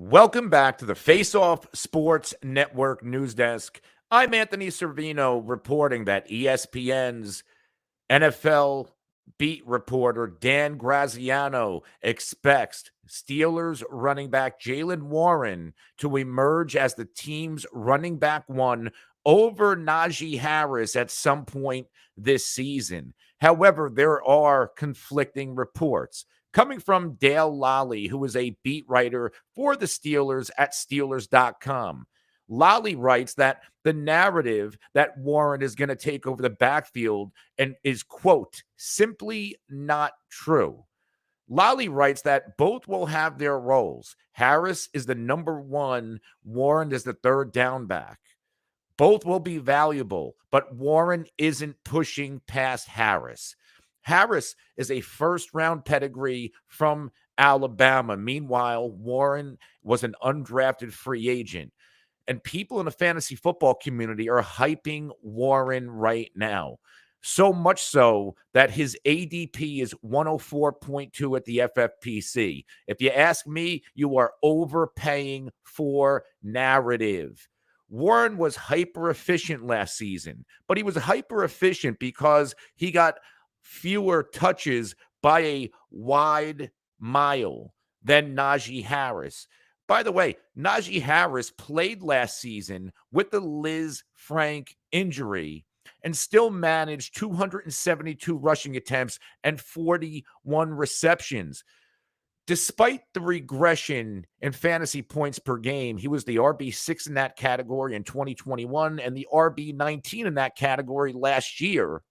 Welcome back to the Face Off Sports Network News Desk. I'm Anthony Servino reporting that ESPN's NFL beat reporter Dan Graziano expects Steelers running back Jaylen Warren to emerge as the team's running back one over Najee Harris at some point this season. However, there are conflicting reports coming from Dale Lally, who is a beat writer for the Steelers at Steelers.com. Lally writes that the narrative that Warren is going to take over the backfield and is, quote, simply not true. Lally writes that both will have their roles. Harris is the number one, Warren is the third down back. Both will be valuable, but Warren isn't pushing past Harris. Harris is a first-round pedigree from Alabama. Meanwhile, Warren was an undrafted free agent. And people in the fantasy football community are hyping Warren right now. So much so that his ADP is 104.2 at the FFPC. If you ask me, you are overpaying for narrative. Warren was hyper efficient last season, but he was hyper efficient because he got fewer touches by a wide mile than Najee Harris. By the way, Najee Harris played last season with the Liz Frank injury and still managed 272 rushing attempts and 41 receptions. Despite the regression in fantasy points per game, he was the RB6 in that category in 2021 and the RB19 in that category last year.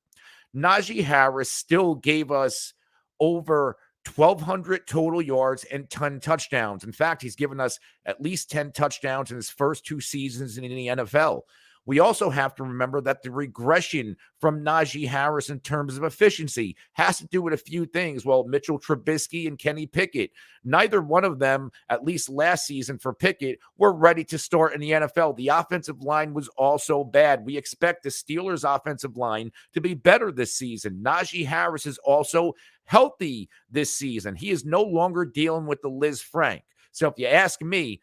Najee Harris still gave us over 1,200 total yards and 10 touchdowns. In fact, he's given us at least 10 touchdowns in his first two seasons in the NFL. We also have to remember that the regression from Najee Harris in terms of efficiency has to do with a few things. Well, Mitchell Trubisky and Kenny Pickett, neither one of them, at least last season for Pickett, were ready to start in the NFL. The offensive line was also bad. We expect the Steelers' offensive line to be better this season. Najee Harris is also healthy this season. He is no longer dealing with the Liz Frank. So if you ask me,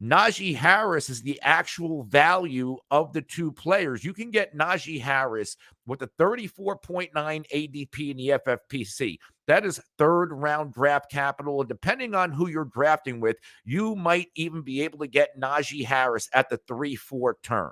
Najee Harris is the actual value of the two players. You can get Najee Harris with a 34.9 ADP in the FFPC. That is third round draft capital. And depending on who you're drafting with, you might even be able to get Najee Harris at the 3-4 turn.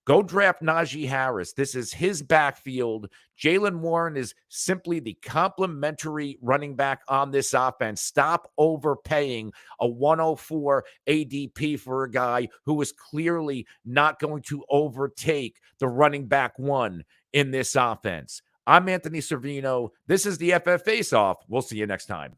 Go draft Najee Harris. This is his backfield. Jaylen Warren is simply the complementary running back on this offense. Stop overpaying a 104 ADP for a guy who is clearly not going to overtake the running back one in this offense. I'm Anthony Servino. This is the FF Face Off. We'll see you next time.